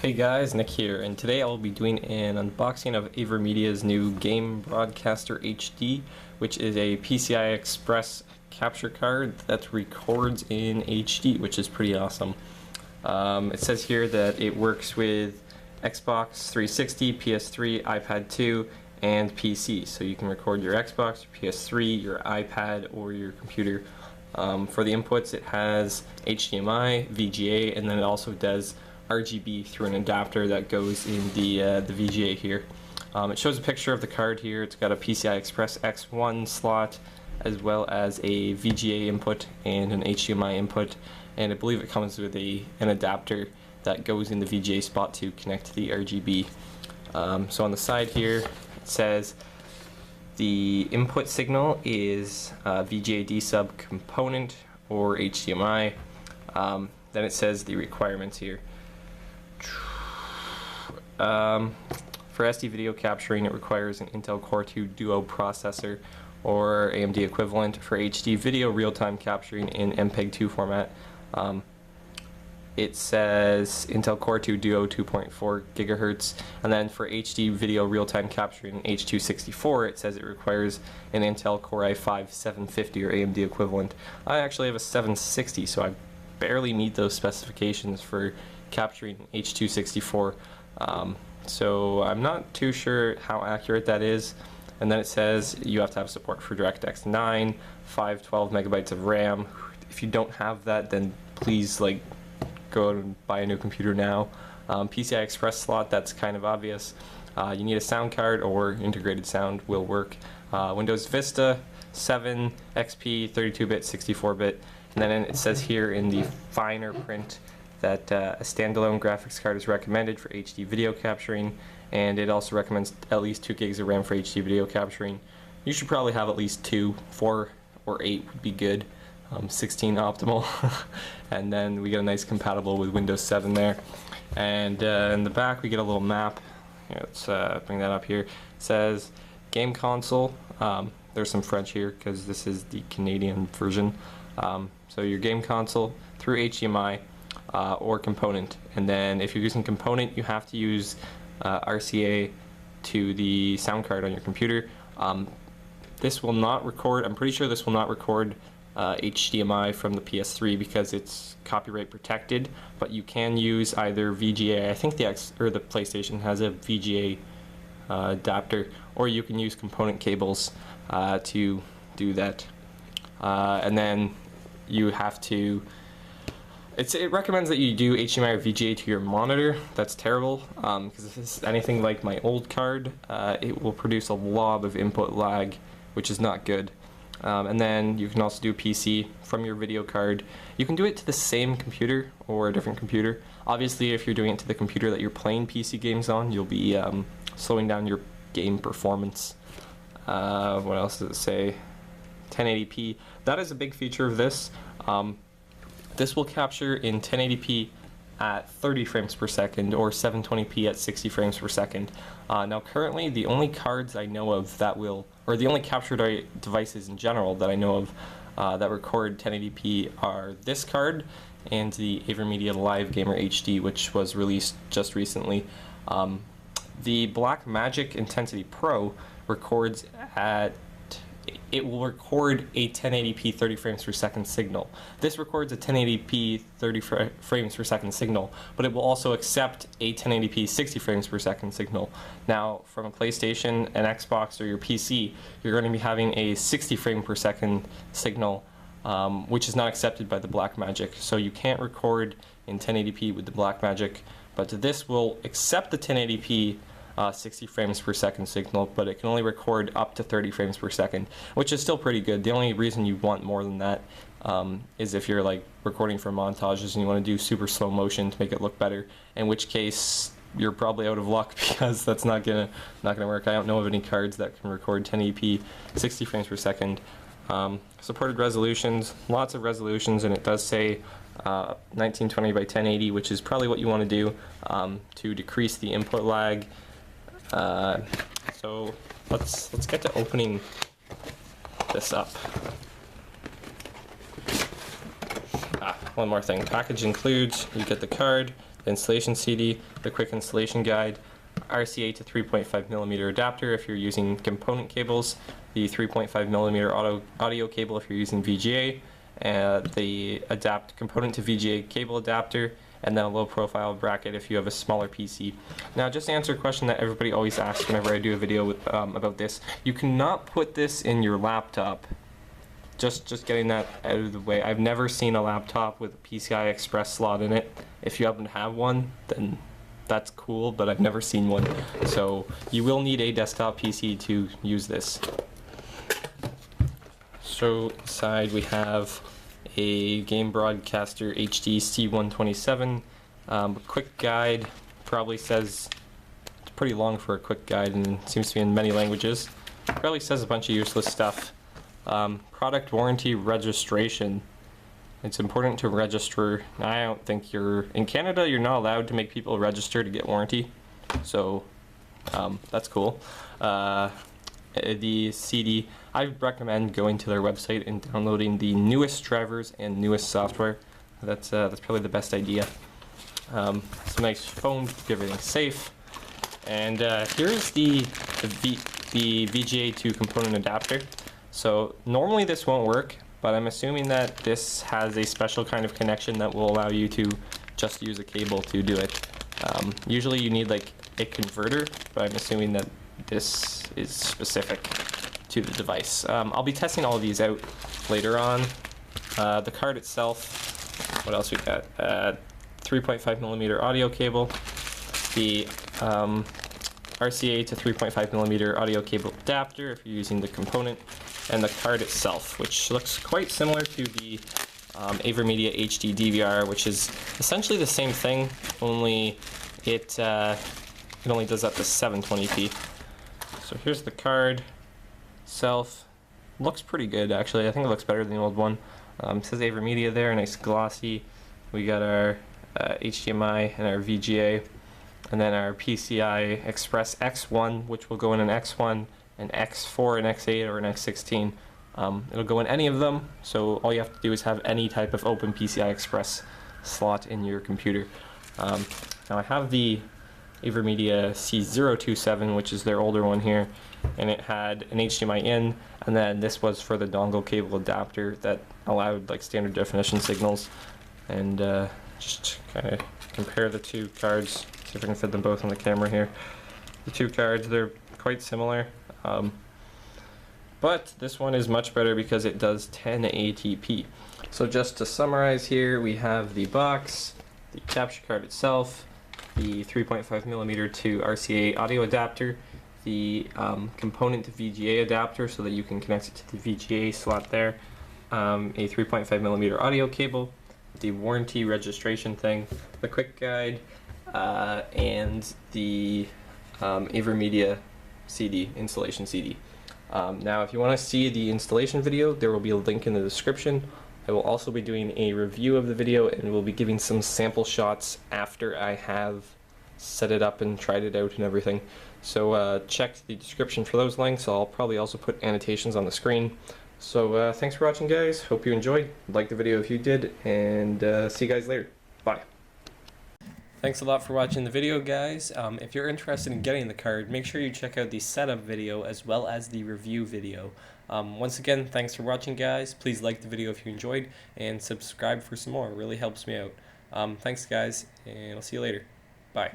Hey guys, Nick here, and today I will be doing an unboxing of AverMedia's new Game Broadcaster HD, which is a PCI Express capture card that records in HD, which is pretty awesome. It says here that it works with Xbox 360, PS3, iPad 2, and PC, so you can record your Xbox, your PS3, your iPad, or your computer. For the inputs, it has HDMI, VGA, and then it also does RGB through an adapter that goes in the VGA here. It shows a picture of the card here. It's got a PCI Express X1 slot as well as a VGA input and an HDMI input, and I believe it comes with an adapter that goes in the VGA spot to connect to the RGB. So on the side here it says the input signal is VGA D-sub component or HDMI. Then it says the requirements here. For SD video capturing, it requires an Intel Core 2 Duo processor or AMD equivalent. For HD video real-time capturing in MPEG-2 format, it says Intel Core 2 Duo 2.4 GHz, and then for HD video real-time capturing in H.264, it says it requires an Intel Core i5 750 or AMD equivalent. I actually have a 760, so I barely meet those specifications for capturing H.264. So I'm not too sure how accurate that is. And then it says you have to have support for DirectX 9, 512 megabytes of RAM. If you don't have that, then please go out and buy a new computer now. PCI Express slot, that's kind of obvious. You need a sound card or integrated sound will work. Windows Vista 7, XP, 32-bit, 64-bit. And then it says here in the finer print that a standalone graphics card is recommended for HD video capturing, and it also recommends at least 2 gigs of RAM for HD video capturing. You should probably have at least 2, 4 or 8 would be good, 16 optimal. And then we get a nice compatible with Windows 7 there. And in the back we get a little map. Here, let's bring that up here. It says game console. There's some French here because this is the Canadian version. So your game console through HDMI or component, and then if you're using component you have to use RCA to the sound card on your computer. This will not record, I'm pretty sure this will not record HDMI from the PS3 because it's copyright protected, but you can use either VGA, I think the PlayStation has a VGA adapter, or you can use component cables to do that. And then you have to, it recommends that you do HDMI or VGA to your monitor. That's terrible, because if it's anything like my old card, it will produce a lot of input lag, which is not good. And then you can also do PC from your video card. You can do it to the same computer or a different computer. Obviously, if you're doing it to the computer that you're playing PC games on, you'll be slowing down your game performance. What else does it say? 1080p. That is a big feature of this. This will capture in 1080p at 30 frames per second or 720p at 60 frames per second. Now currently the only cards I know of that will, or the only capture devices in general that I know of that record 1080p are this card and the AverMedia Live Gamer HD, which was released just recently. The Blackmagic Intensity Pro records at, it will record a 1080p 30 frames per second signal. This records a 1080p 30 frames per second signal, but it will also accept a 1080p 60 frames per second signal. Now, from a PlayStation, an Xbox, or your PC, you're going to be having a 60 frame per second signal, which is not accepted by the Blackmagic. So you can't record in 1080p with the Blackmagic, but this will accept the 1080p 60 frames per second signal, but it can only record up to 30 frames per second, which is still pretty good. The only reason you want more than that is if you're recording for montages and you want to do super slow motion to make it look better, in which case you're probably out of luck because that's not gonna work. I don't know of any cards that can record 1080p 60 frames per second. Supported resolutions, lots of resolutions, and it does say 1920 by 1080, which is probably what you want to do to decrease the input lag. So let's get to opening this up. One more thing. Package includes, you get the card, the installation CD, the quick installation guide, RCA to 3.5mm adapter if you're using component cables, the 3.5mm audio cable if you're using VGA, the component to VGA cable adapter, and then a low profile bracket if you have a smaller PC. Now, just to answer a question that everybody always asks whenever I do a video about this, you cannot put this in your laptop. Just getting that out of the way. I've never seen a laptop with a PCI Express slot in it. If you happen to have one, then that's cool, but I've never seen one. So you will need a desktop PC to use this. So inside we have a Game Broadcaster HD C127. Quick guide, probably says, it's pretty long for a quick guide and seems to be in many languages. Probably says a bunch of useless stuff. Product warranty registration. It's important to register. I don't think in Canada you're not allowed to make people register to get warranty. So that's cool. The CD, I recommend going to their website and downloading the newest drivers and newest software. That's probably the best idea. Some nice foam to keep everything safe. And here's the VGA to component adapter. So normally this won't work, but I'm assuming that this has a special kind of connection that will allow you to just use a cable to do it. Usually you need like a converter, but I'm assuming that this is specific to the device. I'll be testing all of these out later on. The card itself, what else we got? 3.5mm audio cable, the RCA to 3.5mm audio cable adapter if you're using the component, and the card itself, which looks quite similar to the AverMedia HD DVR, which is essentially the same thing, only it only does up to 720p. So here's the card itself. Looks pretty good, actually. I think it looks better than the old one. It says AverMedia there, nice glossy. We got our HDMI and our VGA, and then our PCI Express X1, which will go in an X1, an X4, an X8, or an X16. It'll go in any of them, so all you have to do is have any type of open PCI Express slot in your computer. Now I have the AverMedia C027, which is their older one here, and it had an HDMI in, and then this was for the dongle cable adapter that allowed like standard definition signals. And just kind of compare the two cards, see if I can fit them both on the camera here. The two cards, they're quite similar, but this one is much better because it does 1080p. So just to summarize here, we have the box, the capture card itself, the 3.5mm to RCA audio adapter, the component to VGA adapter so that you can connect it to the VGA slot there, a 3.5mm audio cable, the warranty registration thing, the quick guide, and the AverMedia CD, installation CD. Now if you want to see the installation video, there will be a link in the description. I will also be doing a review of the video, and we'll be giving some sample shots after I have set it up and tried it out and everything. So check the description for those links. I'll probably also put annotations on the screen. So thanks for watching, guys. Hope you enjoyed. Like the video if you did, and see you guys later. Bye. Thanks a lot for watching the video, guys. If you're interested in getting the card, make sure you check out the setup video as well as the review video. Once again, thanks for watching, guys. Please like the video if you enjoyed, and subscribe for some more. It really helps me out. Thanks, guys, and I'll see you later. Bye.